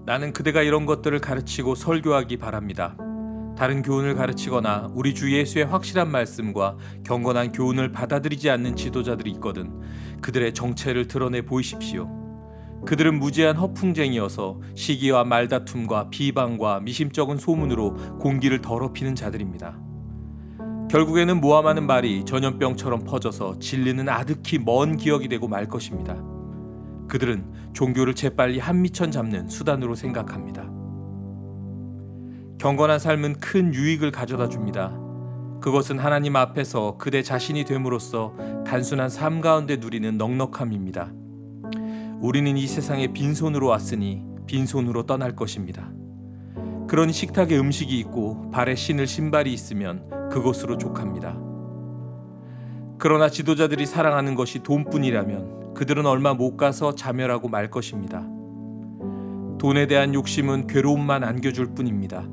나는 그대가 이런 것들을 가르치고 설교하기 바랍니다. 다른 교훈을 가르치거나 우리 주 예수의 확실한 말씀과 경건한 교훈을 받아들이지 않는 지도자들이 있거든 그들의 정체를 드러내 보이십시오. 그들은 무지한 허풍쟁이여서 시기와 말다툼과 비방과 미심쩍은 소문으로 공기를 더럽히는 자들입니다. 결국에는 모함하는 말이 전염병처럼 퍼져서 진리는 아득히 먼 기억이 되고 말 것입니다. 그들은 종교를 재빨리 한미천 잡는 수단으로 생각합니다. 경건한 삶은 큰 유익을 가져다 줍니다. 그것은 하나님 앞에서 그대 자신이 됨으로써 단순한 삶 가운데 누리는 넉넉함입니다. 우리는 이 세상에 빈손으로 왔으니 빈손으로 떠날 것입니다. 그러니 식탁에 음식이 있고 발에 신을 신발이 있으면 그것으로 족합니다. 그러나 지도자들이 사랑하는 것이 돈뿐이라면 그들은 얼마 못 가서 자멸하고 말 것입니다. 돈에 대한 욕심은 괴로움만 안겨줄 뿐입니다.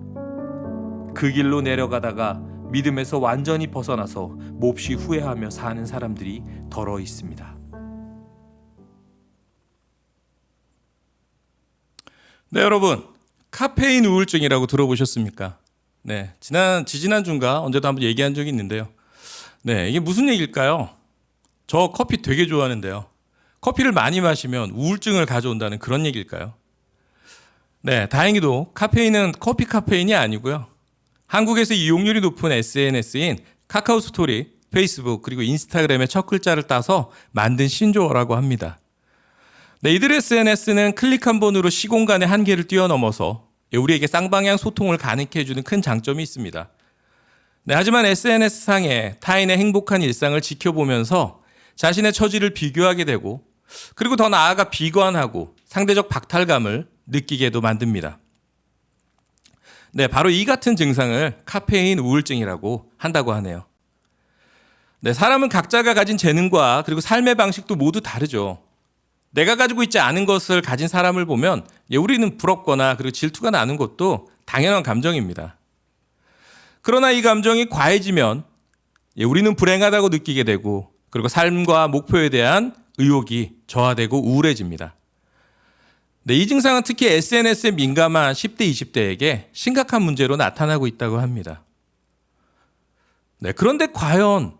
그 길로 내려가다가 믿음에서 완전히 벗어나서 몹시 후회하며 사는 사람들이 더러 있습니다. 네, 여러분, 카페인 우울증이라고 들어보셨습니까? 네, 지지난주인가 언제도 한번 얘기한 적이 있는데요. 네, 이게 무슨 얘기일까요? 저 커피 되게 좋아하는데요. 커피를 많이 마시면 우울증을 가져온다는 그런 얘기일까요? 네, 다행히도 카페인은 커피 카페인이 아니고요. 한국에서 이용률이 높은 SNS인 카카오 스토리, 페이스북, 그리고 인스타그램의 첫 글자를 따서 만든 신조어라고 합니다. 네, 이들의 SNS는 클릭 한 번으로 시공간의 한계를 뛰어넘어서 우리에게 쌍방향 소통을 가능케 해주는 큰 장점이 있습니다. 네, 하지만 SNS상에 타인의 행복한 일상을 지켜보면서 자신의 처지를 비교하게 되고 그리고 더 나아가 비관하고 상대적 박탈감을 느끼게도 만듭니다. 네, 바로 이 같은 증상을 카페인 우울증이라고 한다고 하네요. 네, 사람은 각자가 가진 재능과 그리고 삶의 방식도 모두 다르죠. 내가 가지고 있지 않은 것을 가진 사람을 보면 우리는 부럽거나 그리고 질투가 나는 것도 당연한 감정입니다. 그러나 이 감정이 과해지면 우리는 불행하다고 느끼게 되고 그리고 삶과 목표에 대한 의욕이 저하되고 우울해집니다. 네, 이 증상은 특히 SNS에 민감한 10대, 20대에게 심각한 문제로 나타나고 있다고 합니다. 네, 그런데 과연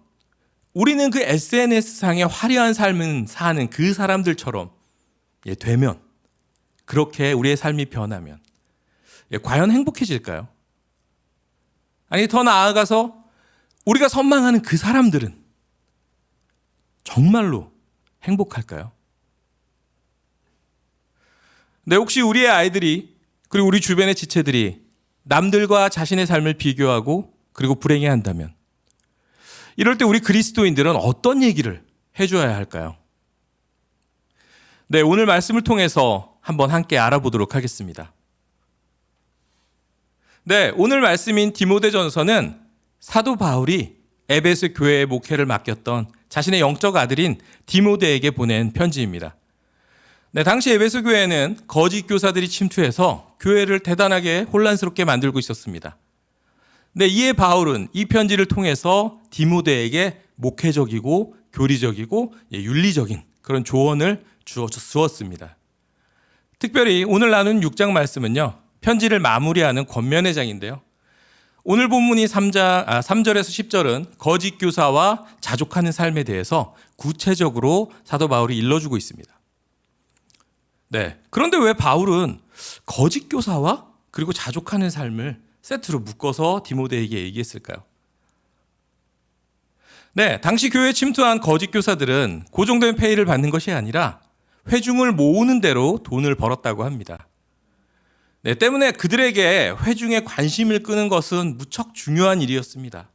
우리는 그 SNS상의 화려한 삶을 사는 그 사람들처럼 되면, 그렇게 우리의 삶이 변하면 과연 행복해질까요? 아니, 더 나아가서 우리가 선망하는 그 사람들은 정말로 행복할까요? 네, 혹시 우리의 아이들이 그리고 우리 주변의 지체들이 남들과 자신의 삶을 비교하고 그리고 불행해한다면 이럴 때 우리 그리스도인들은 어떤 얘기를 해줘야 할까요? 네, 오늘 말씀을 통해서 한번 함께 알아보도록 하겠습니다. 네, 오늘 말씀인 디모데전서는 사도 바울이 에베소 교회의 목회를 맡겼던 자신의 영적 아들인 디모데에게 보낸 편지입니다. 네, 당시 에베소 교회는 거짓 교사들이 침투해서 교회를 대단하게 혼란스럽게 만들고 있었습니다. 네, 이에 바울은 이 편지를 통해서 디모데에게 목회적이고 교리적이고 윤리적인 그런 조언을 주었습니다. 특별히 오늘 나눈 6장 말씀은요, 편지를 마무리하는 권면의 장인데요. 오늘 본문이 3절에서 10절은 거짓 교사와 자족하는 삶에 대해서 구체적으로 사도 바울이 일러주고 있습니다. 네, 그런데 왜 바울은 거짓 교사와 그리고 자족하는 삶을 세트로 묶어서 디모데에게 얘기했을까요? 네, 당시 교회에 침투한 거짓 교사들은 고정된 페이를 받는 것이 아니라 회중을 모으는 대로 돈을 벌었다고 합니다. 네, 때문에 그들에게 회중의 관심을 끄는 것은 무척 중요한 일이었습니다.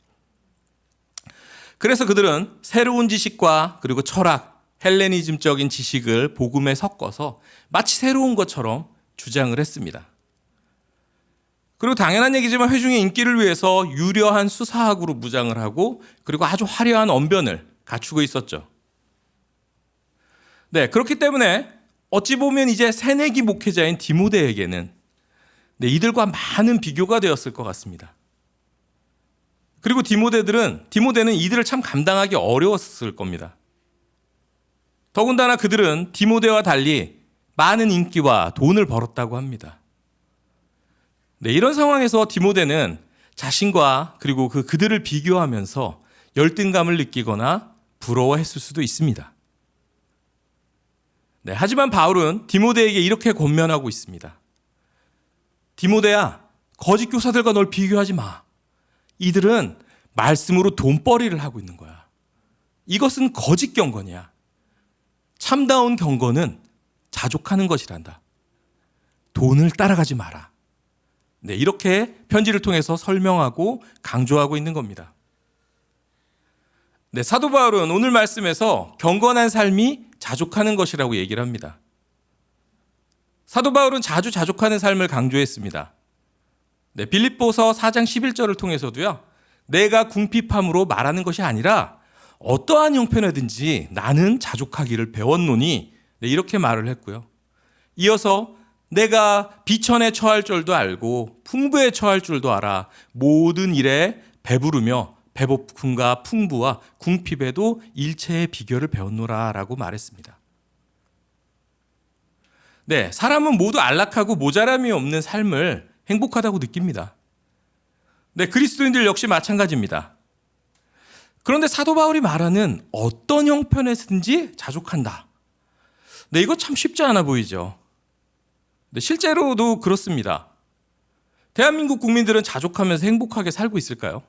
그래서 그들은 새로운 지식과 그리고 철학, 헬레니즘적인 지식을 복음에 섞어서 마치 새로운 것처럼 주장을 했습니다. 그리고 당연한 얘기지만 회중의 인기를 위해서 유려한 수사학으로 무장을 하고 그리고 아주 화려한 언변을 갖추고 있었죠. 네, 그렇기 때문에 어찌 보면 이제 새내기 목회자인 디모데에게는 이들과 많은 비교가 되었을 것 같습니다. 그리고 디모데는 이들을 참 감당하기 어려웠을 겁니다. 더군다나 그들은 디모데와 달리 많은 인기와 돈을 벌었다고 합니다. 네, 이런 상황에서 디모데는 자신과 그리고 그들을 비교하면서 열등감을 느끼거나 부러워했을 수도 있습니다. 네, 하지만 바울은 디모데에게 이렇게 권면하고 있습니다. 디모데야, 거짓 교사들과 널 비교하지 마. 이들은 말씀으로 돈벌이를 하고 있는 거야. 이것은 거짓 경건이야. 참다운 경건은 자족하는 것이란다. 돈을 따라가지 마라. 네, 이렇게 편지를 통해서 설명하고 강조하고 있는 겁니다. 네, 사도 바울은 오늘 말씀에서 경건한 삶이 자족하는 것이라고 얘기를 합니다. 사도 바울은 자주 자족하는 삶을 강조했습니다. 네, 빌립보서 4장 11절을 통해서도요. 내가 궁핍함으로 말하는 것이 아니라 어떠한 형편이든지 나는 자족하기를 배웠노니 네, 이렇게 말을 했고요. 이어서 내가 비천에 처할 줄도 알고 풍부에 처할 줄도 알아 모든 일에 배부르며 배고픔과 풍부와 궁핍에도 일체의 비결을 배웠노라 라고 말했습니다. 네, 사람은 모두 안락하고 모자람이 없는 삶을 행복하다고 느낍니다. 네, 그리스도인들 역시 마찬가지입니다. 그런데 사도 바울이 말하는 어떤 형편에서든지 자족한다. 네, 이거 참 쉽지 않아 보이죠. 네, 실제로도 그렇습니다. 대한민국 국민들은 자족하면서 행복하게 살고 있을까요?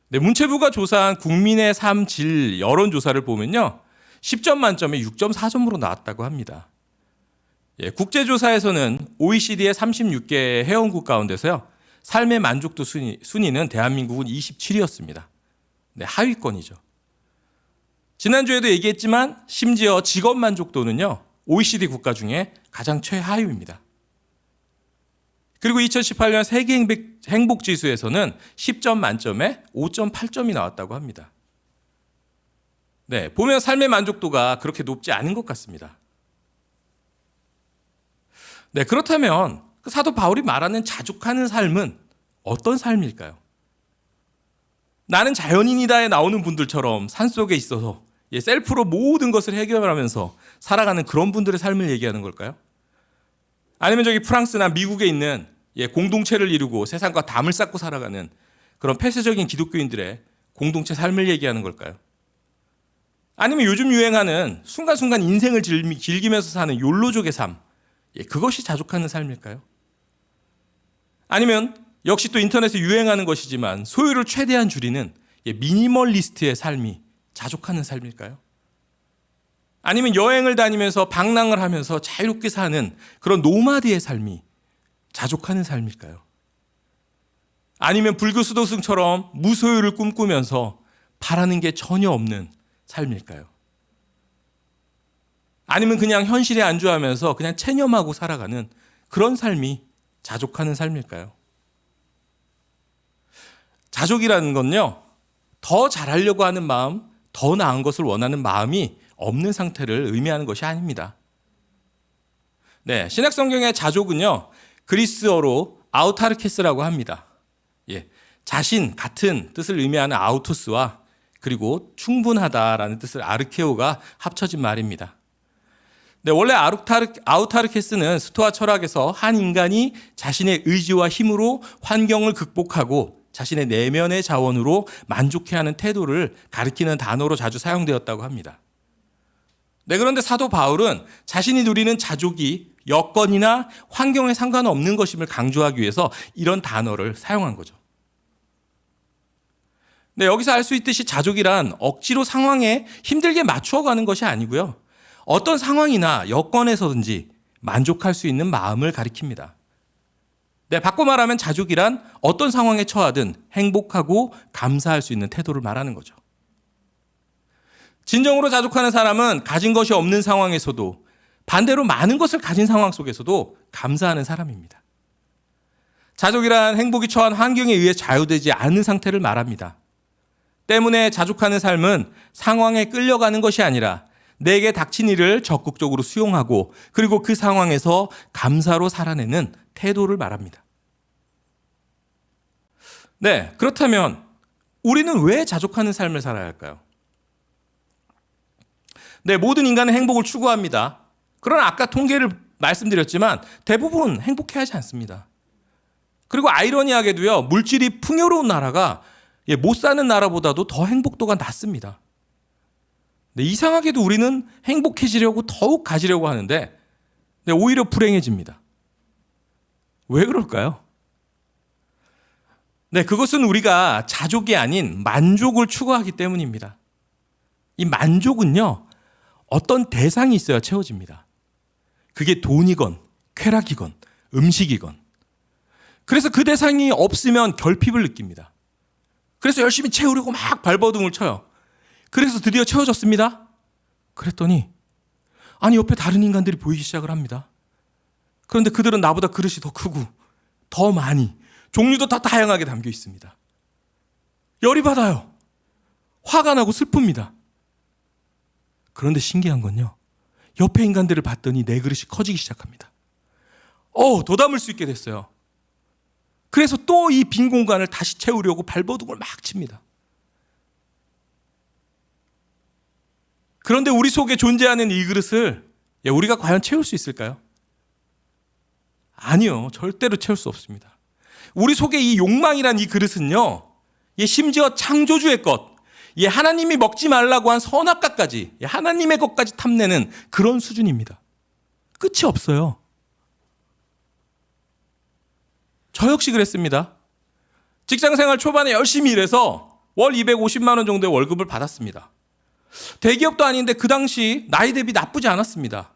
네, 문체부가 조사한 국민의 삶 질 여론조사를 보면요. 10점 만점에 6.4점으로 나왔다고 합니다. 예, 국제조사에서는 OECD의 36개 회원국 가운데서요. 삶의 만족도 순위는 대한민국은 27위였습니다. 네, 하위권이죠. 지난주에도 얘기했지만 심지어 직업 만족도는요. OECD 국가 중에 가장 최하위입니다. 그리고 2018년 세계 행복지수에서는 10점 만점에 5.8점이 나왔다고 합니다. 네, 보면 삶의 만족도가 그렇게 높지 않은 것 같습니다. 네, 그렇다면 사도 바울이 말하는 자족하는 삶은 어떤 삶일까요? 나는 자연인이다에 나오는 분들처럼 산속에 있어서 셀프로 모든 것을 해결하면서 살아가는 그런 분들의 삶을 얘기하는 걸까요? 아니면 저기 프랑스나 미국에 있는 공동체를 이루고 세상과 담을 쌓고 살아가는 그런 폐쇄적인 기독교인들의 공동체 삶을 얘기하는 걸까요? 아니면 요즘 유행하는 순간순간 인생을 즐기면서 사는 욜로족의 삶, 그것이 자족하는 삶일까요? 아니면 역시 또 인터넷에 유행하는 것이지만 소유를 최대한 줄이는 미니멀리스트의 삶이 자족하는 삶일까요? 아니면 여행을 다니면서 방랑을 하면서 자유롭게 사는 그런 노마드의 삶이 자족하는 삶일까요? 아니면 불교수도승처럼 무소유를 꿈꾸면서 바라는 게 전혀 없는 삶일까요? 아니면 그냥 현실에 안주하면서 그냥 체념하고 살아가는 그런 삶이 자족하는 삶일까요? 자족이라는 건요, 더 잘하려고 하는 마음, 더 나은 것을 원하는 마음이 없는 상태를 의미하는 것이 아닙니다. 네, 신약성경의 자족은요, 그리스어로 아우타르케스라고 합니다. 예, 자신, 같은 뜻을 의미하는 아우토스와 그리고 충분하다라는 뜻을 아르케오가 합쳐진 말입니다. 네, 원래 아우타르케스는 스토아 철학에서 한 인간이 자신의 의지와 힘으로 환경을 극복하고 자신의 내면의 자원으로 만족해하는 태도를 가리키는 단어로 자주 사용되었다고 합니다. 네, 그런데 사도 바울은 자신이 누리는 자족이 여건이나 환경에 상관없는 것임을 강조하기 위해서 이런 단어를 사용한 거죠. 네, 여기서 알 수 있듯이 자족이란 억지로 상황에 힘들게 맞추어가는 것이 아니고요. 어떤 상황이나 여건에서든지 만족할 수 있는 마음을 가리킵니다. 네, 바꿔 말하면 자족이란 어떤 상황에 처하든 행복하고 감사할 수 있는 태도를 말하는 거죠. 진정으로 자족하는 사람은 가진 것이 없는 상황에서도 반대로 많은 것을 가진 상황 속에서도 감사하는 사람입니다. 자족이란 행복이 처한 환경에 의해 좌우되지 않는 상태를 말합니다. 때문에 자족하는 삶은 상황에 끌려가는 것이 아니라 내게 닥친 일을 적극적으로 수용하고 그리고 그 상황에서 감사로 살아내는 태도를 말합니다. 네, 그렇다면 우리는 왜 자족하는 삶을 살아야 할까요? 네, 모든 인간은 행복을 추구합니다. 그러나 아까 통계를 말씀드렸지만 대부분 행복해하지 않습니다. 그리고 아이러니하게도요, 물질이 풍요로운 나라가 못 사는 나라보다도 더 행복도가 낮습니다. 근데 이상하게도 우리는 행복해지려고 더욱 가지려고 하는데 오히려 불행해집니다. 왜 그럴까요? 네, 그것은 우리가 자족이 아닌 만족을 추구하기 때문입니다. 이 만족은요, 어떤 대상이 있어야 채워집니다. 그게 돈이건 쾌락이건 음식이건. 그래서 그 대상이 없으면 결핍을 느낍니다. 그래서 열심히 채우려고 막 발버둥을 쳐요. 그래서 드디어 채워졌습니다. 그랬더니 아니 옆에 다른 인간들이 보이기 시작을 합니다. 그런데 그들은 나보다 그릇이 더 크고 더 많이, 종류도 다 다양하게 담겨 있습니다. 열이 받아요. 화가 나고 슬픕니다. 그런데 신기한 건요, 옆에 인간들을 봤더니 내 그릇이 커지기 시작합니다. 더 담을 수 있게 됐어요. 그래서 또 이 빈 공간을 다시 채우려고 발버둥을 막 칩니다. 그런데 우리 속에 존재하는 이 그릇을 우리가 과연 채울 수 있을까요? 아니요, 절대로 채울 수 없습니다. 우리 속에 이 욕망이란 이 그릇은요, 심지어 창조주의 것, 하나님이 먹지 말라고 한 선악과까지, 하나님의 것까지 탐내는 그런 수준입니다. 끝이 없어요. 저 역시 그랬습니다. 직장생활 초반에 열심히 일해서 월 250만 원 정도의 월급을 받았습니다. 대기업도 아닌데 그 당시 나이 대비 나쁘지 않았습니다.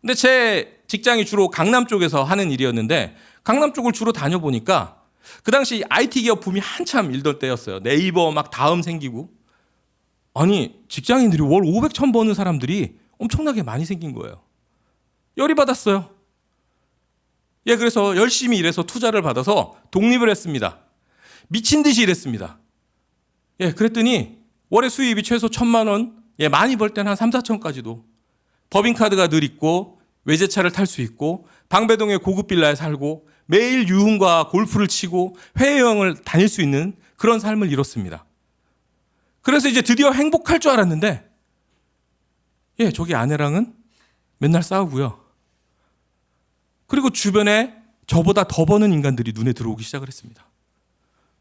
근데 제 직장이 주로 강남 쪽에서 하는 일이었는데 강남 쪽을 주로 다녀보니까 그 당시 IT 기업 붐이 한참 일던 때였어요. 네이버 막 다음 생기고. 아니, 직장인들이 월 500, 1000 버는 사람들이 엄청나게 많이 생긴 거예요. 열이 받았어요. 그래서 열심히 일해서 투자를 받아서 독립을 했습니다. 미친 듯이 일했습니다. 그랬더니 월의 수입이 최소 1000만 원, 많이 벌 때는 한 3, 4천까지도. 법인카드가 늘 있고 외제차를 탈 수 있고 방배동의 고급 빌라에 살고 매일 유흥과 골프를 치고 해외여행을 다닐 수 있는 그런 삶을 이뤘습니다. 그래서 이제 드디어 행복할 줄 알았는데 저기 아내랑은 맨날 싸우고요. 그리고 주변에 저보다 더 버는 인간들이 눈에 들어오기 시작을 했습니다.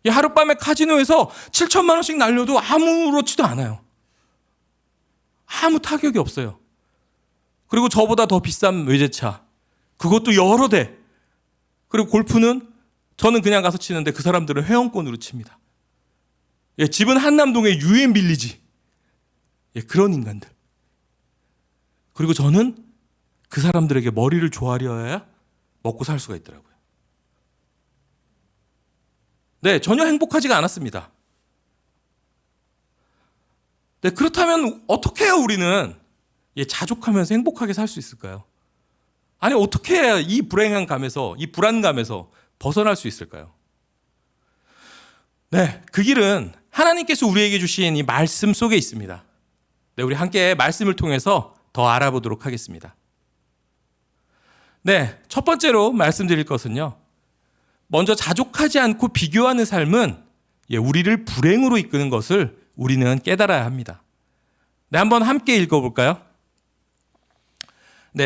하룻밤에 카지노에서 7천만 원씩 날려도 아무렇지도 않아요. 아무 타격이 없어요. 그리고 저보다 더 비싼 외제차, 그것도 여러 대. 그리고 골프는 저는 그냥 가서 치는데 그 사람들은 회원권으로 칩니다. 집은 한남동의 유엔 빌리지. 그런 인간들. 그리고 저는 그 사람들에게 머리를 조아려야 먹고 살 수가 있더라고요. 전혀 행복하지가 않았습니다. 그렇다면 어떻게 해야 우리는 자족하면서 행복하게 살 수 있을까요? 아니, 어떻게 해야 이 불행한 감에서, 이 불안감에서 벗어날 수 있을까요? 그 길은 하나님께서 우리에게 주신 이 말씀 속에 있습니다. 우리 함께 말씀을 통해서 더 알아보도록 하겠습니다. 첫 번째로 말씀드릴 것은요, 먼저 자족하지 않고 비교하는 삶은 우리를 불행으로 이끄는 것을 우리는 깨달아야 합니다. 한번 함께 읽어볼까요?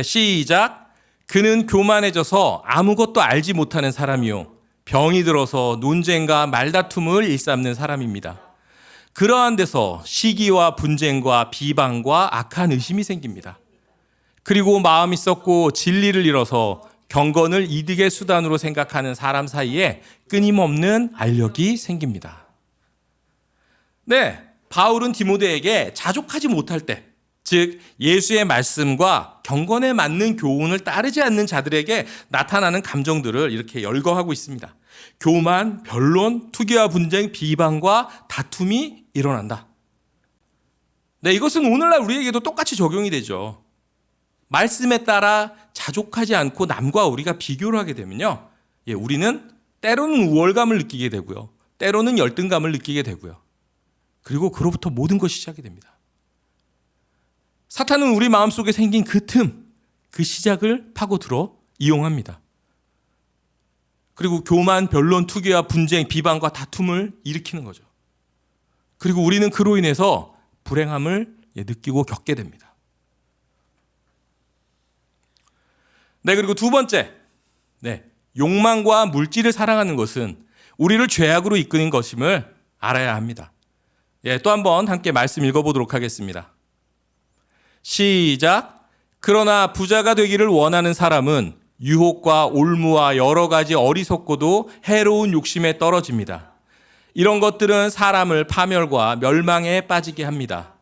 시작. 그는 교만해져서 아무것도 알지 못하는 사람이요, 병이 들어서 논쟁과 말다툼을 일삼는 사람입니다. 그러한 데서 시기와 분쟁과 비방과 악한 의심이 생깁니다. 그리고 마음이 썩고 진리를 잃어서 경건을 이득의 수단으로 생각하는 사람 사이에 끊임없는 알력이 생깁니다. 바울은 디모데에게 자족하지 못할 때, 즉 예수의 말씀과 경건에 맞는 교훈을 따르지 않는 자들에게 나타나는 감정들을 이렇게 열거하고 있습니다. 교만, 변론, 투기와 분쟁, 비방과 다툼이 일어난다. 이것은 오늘날 우리에게도 똑같이 적용이 되죠. 말씀에 따라 자족하지 않고 남과 우리가 비교를 하게 되면요, 우리는 때로는 우월감을 느끼게 되고요, 때로는 열등감을 느끼게 되고요. 그리고 그로부터 모든 것이 시작이 됩니다. 사탄은 우리 마음속에 생긴 그 틈, 그 시작을 파고들어 이용합니다. 그리고 교만, 변론, 투기와 분쟁, 비방과 다툼을 일으키는 거죠. 그리고 우리는 그로 인해서 불행함을 느끼고 겪게 됩니다. 그리고 두 번째, 욕망과 물질을 사랑하는 것은 우리를 죄악으로 이끄는 것임을 알아야 합니다. 또 한번 함께 말씀 읽어보도록 하겠습니다. 시작. 그러나 부자가 되기를 원하는 사람은 유혹과 올무와 여러 가지 어리석고도 해로운 욕심에 떨어집니다. 이런 것들은 사람을 파멸과 멸망에 빠지게 합니다.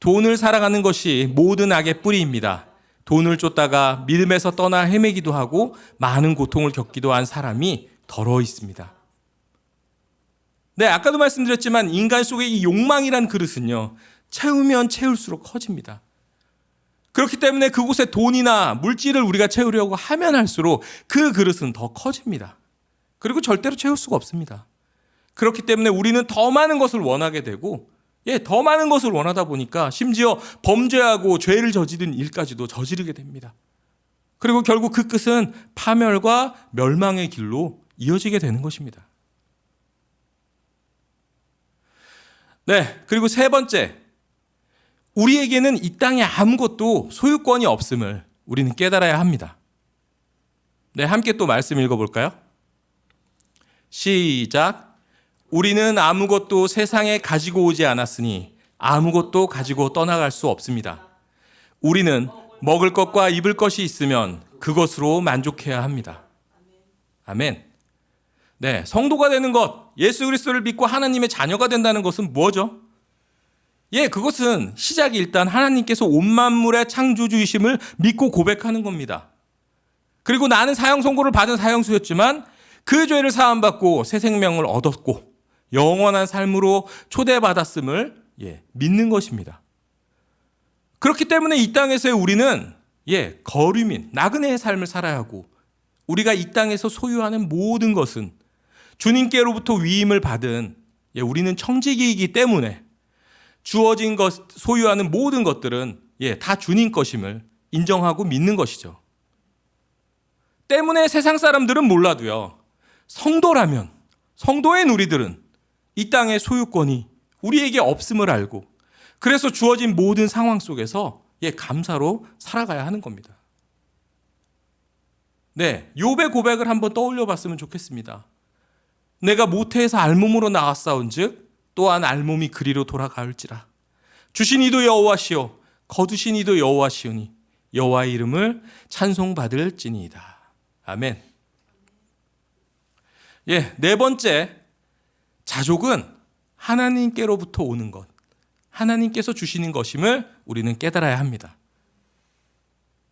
돈을 사랑하는 것이 모든 악의 뿌리입니다. 돈을 쫓다가 믿음에서 떠나 헤매기도 하고 많은 고통을 겪기도 한 사람이 더러 있습니다. 네, 아까도 말씀드렸지만 인간 속의 이 욕망이란 그릇은요, 채우면 채울수록 커집니다. 그렇기 때문에 그곳에 돈이나 물질을 우리가 채우려고 하면 할수록 그 그릇은 더 커집니다. 그리고 절대로 채울 수가 없습니다. 그렇기 때문에 우리는 더 많은 것을 원하게 되고, 더 많은 것을 원하다 보니까 심지어 범죄하고 죄를 저지른 일까지도 저지르게 됩니다. 그리고 결국 그 끝은 파멸과 멸망의 길로 이어지게 되는 것입니다. 네, 그리고 세 번째, 우리에게는 이 땅에 아무것도 소유권이 없음을 우리는 깨달아야 합니다. 네, 함께 또 말씀 읽어볼까요? 시작. 우리는 아무것도 세상에 가지고 오지 않았으니 아무것도 가지고 떠나갈 수 없습니다. 우리는 먹을 것과 입을 것이 있으면 그것으로 만족해야 합니다. 아멘. 네, 성도가 되는 것, 예수 그리스도를 믿고 하나님의 자녀가 된다는 것은 뭐죠? 그것은 시작이 일단 하나님께서 온 만물의 창조주이심을 믿고 고백하는 겁니다. 그리고 나는 사형 선고를 받은 사형수였지만 그 죄를 사함받고 새 생명을 얻었고 영원한 삶으로 초대받았음을 믿는 것입니다. 그렇기 때문에 이 땅에서의 우리는 거류민, 나그네의 삶을 살아야 하고 우리가 이 땅에서 소유하는 모든 것은 주님께로부터 위임을 받은 우리는 청지기이기 때문에 주어진 것, 소유하는 모든 것들은 다 주님 것임을 인정하고 믿는 것이죠. 때문에 세상 사람들은 몰라도요, 성도라면, 성도의 우리들은 이 땅의 소유권이 우리에게 없음을 알고 그래서 주어진 모든 상황 속에서 감사로 살아가야 하는 겁니다. 네, 욥의 고백을 한번 떠올려 봤으면 좋겠습니다. 내가 모태에서 알몸으로 나왔사온즉 또한 알몸이 그리로 돌아가을지라. 주신 이도 여호와시요 거두신 이도 여호와시오니 여호와의 이름을 찬송받을지니이다. 아멘. 네 번째, 자족은 하나님께로부터 오는 것, 하나님께서 주시는 것임을 우리는 깨달아야 합니다.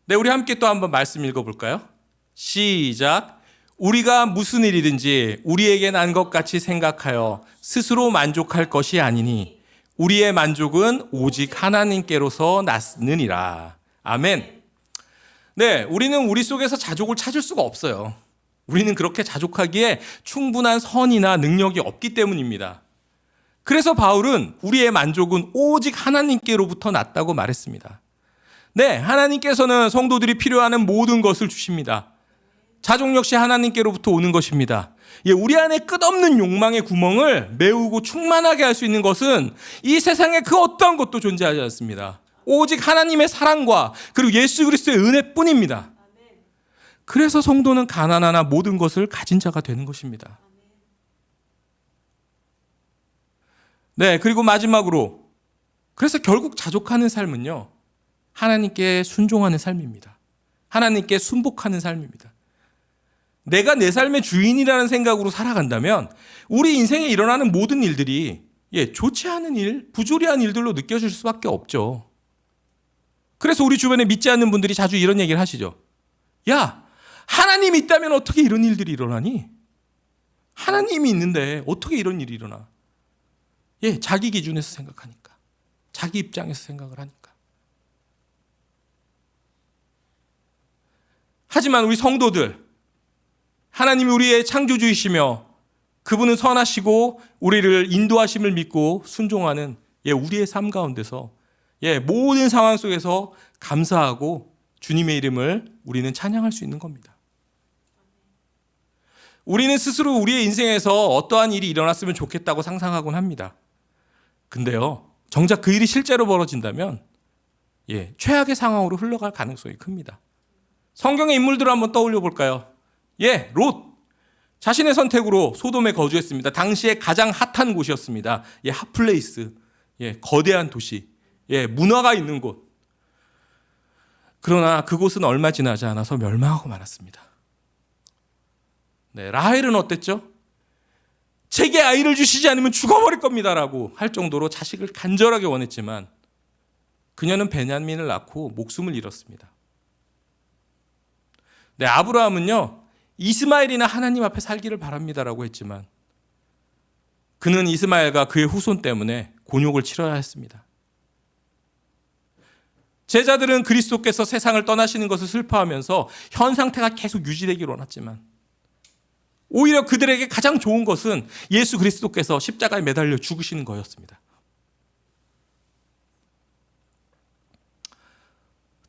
네, 우리 함께 또 한번 말씀 읽어볼까요? 시작. 우리가 무슨 일이든지 우리에게 난 것 같이 생각하여 스스로 만족할 것이 아니니 우리의 만족은 오직 하나님께로서 났느니라. 아멘. 네, 우리는 우리 속에서 자족을 찾을 수가 없어요. 우리는 그렇게 자족하기에 충분한 선이나 능력이 없기 때문입니다. 그래서 바울은 우리의 만족은 오직 하나님께로부터 났다고 말했습니다. 네, 하나님께서는 성도들이 필요하는 모든 것을 주십니다. 자족 역시 하나님께로부터 오는 것입니다. 우리 안에 끝없는 욕망의 구멍을 메우고 충만하게 할 수 있는 것은 이 세상에 그 어떠한 것도 존재하지 않습니다. 오직 하나님의 사랑과 그리고 예수 그리스도의 은혜뿐입니다. 그래서 성도는 가난하나 모든 것을 가진 자가 되는 것입니다. 네, 그리고 마지막으로, 그래서 결국 자족하는 삶은요, 하나님께 순종하는 삶입니다. 하나님께 순복하는 삶입니다. 내가 내 삶의 주인이라는 생각으로 살아간다면 우리 인생에 일어나는 모든 일들이 좋지 않은 일, 부조리한 일들로 느껴질 수밖에 없죠. 그래서 우리 주변에 믿지 않는 분들이 자주 이런 얘기를 하시죠. 야, 하나님이 있다면 어떻게 이런 일들이 일어나니? 하나님이 있는데 어떻게 이런 일이 일어나? 자기 기준에서 생각하니까, 자기 입장에서 생각을 하니까. 하지만 우리 성도들, 하나님이 우리의 창조주이시며 그분은 선하시고 우리를 인도하심을 믿고 순종하는 우리의 삶 가운데서 모든 상황 속에서 감사하고 주님의 이름을 우리는 찬양할 수 있는 겁니다. 우리는 스스로 우리의 인생에서 어떠한 일이 일어났으면 좋겠다고 상상하곤 합니다. 근데요, 정작 그 일이 실제로 벌어진다면 최악의 상황으로 흘러갈 가능성이 큽니다. 성경의 인물들을 한번 떠올려 볼까요? 롯. 자신의 선택으로 소돔에 거주했습니다. 당시에 가장 핫한 곳이었습니다. 핫플레이스. 거대한 도시. 문화가 있는 곳. 그러나 그곳은 얼마 지나지 않아서 멸망하고 말았습니다. 라헬은 어땠죠? 제게 아이를 주시지 않으면 죽어버릴 겁니다라고 할 정도로 자식을 간절하게 원했지만 그녀는 베냐민을 낳고 목숨을 잃었습니다. 아브라함은요, 이스마엘이나 하나님 앞에 살기를 바랍니다라고 했지만 그는 이스마엘과 그의 후손 때문에 곤욕을 치러야 했습니다. 제자들은 그리스도께서 세상을 떠나시는 것을 슬퍼하면서 현 상태가 계속 유지되기를 원했지만 오히려 그들에게 가장 좋은 것은 예수 그리스도께서 십자가에 매달려 죽으시는 거였습니다.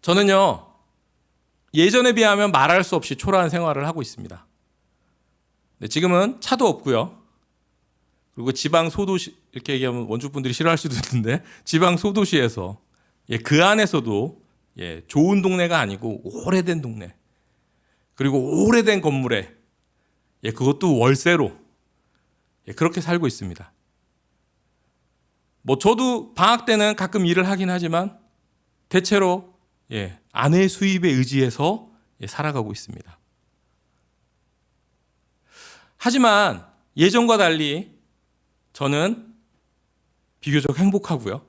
저는요, 예전에 비하면 말할 수 없이 초라한 생활을 하고 있습니다. 지금은 차도 없고요. 그리고 지방 소도시, 이렇게 얘기하면 원주분들이 싫어할 수도 있는데, 지방 소도시에서 그 안에서도 좋은 동네가 아니고 오래된 동네, 그리고 오래된 건물에 그것도 월세로 그렇게 살고 있습니다. 저도 방학 때는 가끔 일을 하긴 하지만 대체로 아내의 수입에 의지해서 살아가고 있습니다. 하지만 예전과 달리 저는 비교적 행복하고요.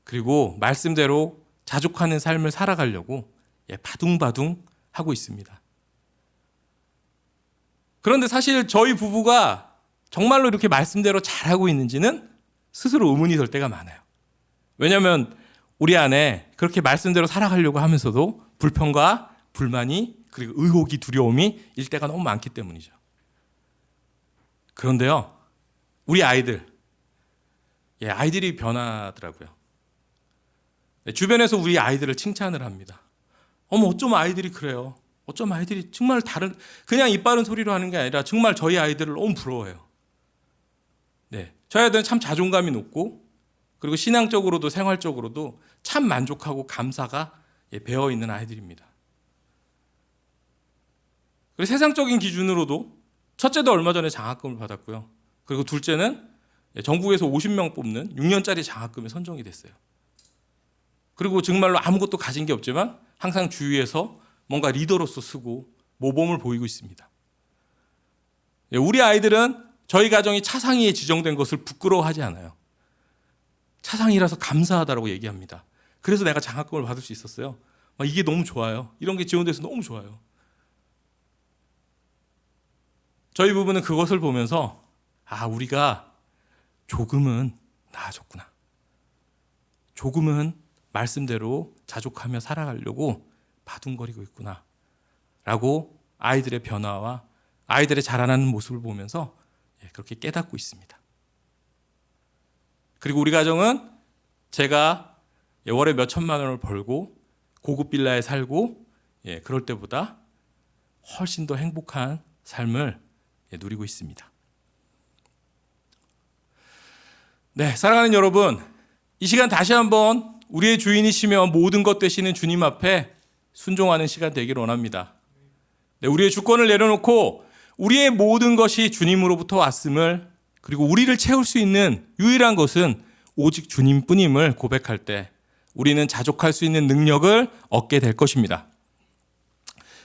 그리고 말씀대로 자족하는 삶을 살아가려고 바둥바둥 하고 있습니다. 그런데 사실 저희 부부가 정말로 이렇게 말씀대로 잘하고 있는지는 스스로 의문이 들 때가 많아요. 왜냐하면 우리 안에 그렇게 말씀대로 살아가려고 하면서도 불평과 불만이 그리고 의혹이 두려움이 일 때가 너무 많기 때문이죠. 그런데요, 우리 아이들이 변하더라고요. 주변에서 우리 아이들을 칭찬을 합니다. 어쩜 아이들이 그래요. 어쩜 아이들이 정말 그냥 입 바른 소리로 하는 게 아니라 정말 저희 아이들을 너무 부러워해요. 저희 아이들은 참 자존감이 높고 그리고 신앙적으로도 생활적으로도 참 만족하고 감사가 배어있는 아이들입니다. 그리고 세상적인 기준으로도 첫째도 얼마 전에 장학금을 받았고요. 그리고 둘째는 전국에서 50명 뽑는 6년짜리 장학금에 선정이 됐어요. 그리고 정말로 아무것도 가진 게 없지만 항상 주위에서 뭔가 리더로서 쓰고 모범을 보이고 있습니다. 우리 아이들은 저희 가정이 차상위에 지정된 것을 부끄러워하지 않아요. 차상이라서 감사하다라고 얘기합니다. 그래서 내가 장학금을 받을 수 있었어요. 이게 너무 좋아요. 이런 게 지원돼서 너무 좋아요. 저희 부부는 그것을 보면서 우리가 조금은 나아졌구나. 조금은 말씀대로 자족하며 살아가려고 바둥거리고 있구나 라고 아이들의 변화와 아이들의 자라나는 모습을 보면서 그렇게 깨닫고 있습니다. 그리고 우리 가정은 제가 월에 몇 천만 원을 벌고 고급 빌라에 살고 그럴 때보다 훨씬 더 행복한 삶을 누리고 있습니다. 사랑하는 여러분, 이 시간 다시 한번 우리의 주인이시며 모든 것 되시는 주님 앞에 순종하는 시간 되기를 원합니다. 우리의 주권을 내려놓고 우리의 모든 것이 주님으로부터 왔음을, 그리고 우리를 채울 수 있는 유일한 것은 오직 주님뿐임을 고백할 때 우리는 자족할 수 있는 능력을 얻게 될 것입니다.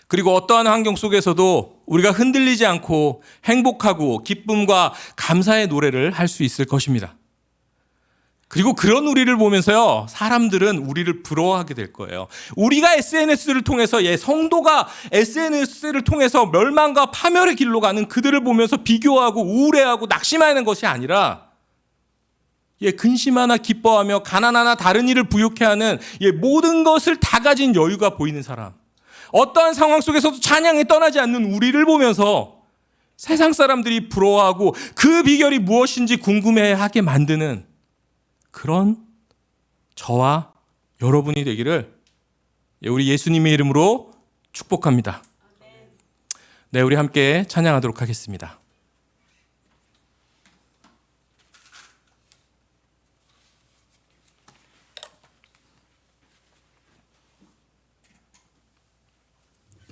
그리고 어떠한 환경 속에서도 우리가 흔들리지 않고 행복하고 기쁨과 감사의 노래를 할 수 있을 것입니다. 그리고 그런 우리를 보면서요, 사람들은 우리를 부러워하게 될 거예요. 우리가 SNS를 통해서, 성도가 SNS를 통해서 멸망과 파멸의 길로 가는 그들을 보면서 비교하고 우울해하고 낙심하는 것이 아니라, 근심하나 기뻐하며 가난하나 다른 일을 부욕해 하는 모든 것을 다 가진 여유가 보이는 사람, 어떠한 상황 속에서도 찬양에 떠나지 않는 우리를 보면서 세상 사람들이 부러워하고 그 비결이 무엇인지 궁금해하게 만드는 그런 저와 여러분이 되기를 우리 예수님의 이름으로 축복합니다. 우리 함께 찬양하도록 하겠습니다.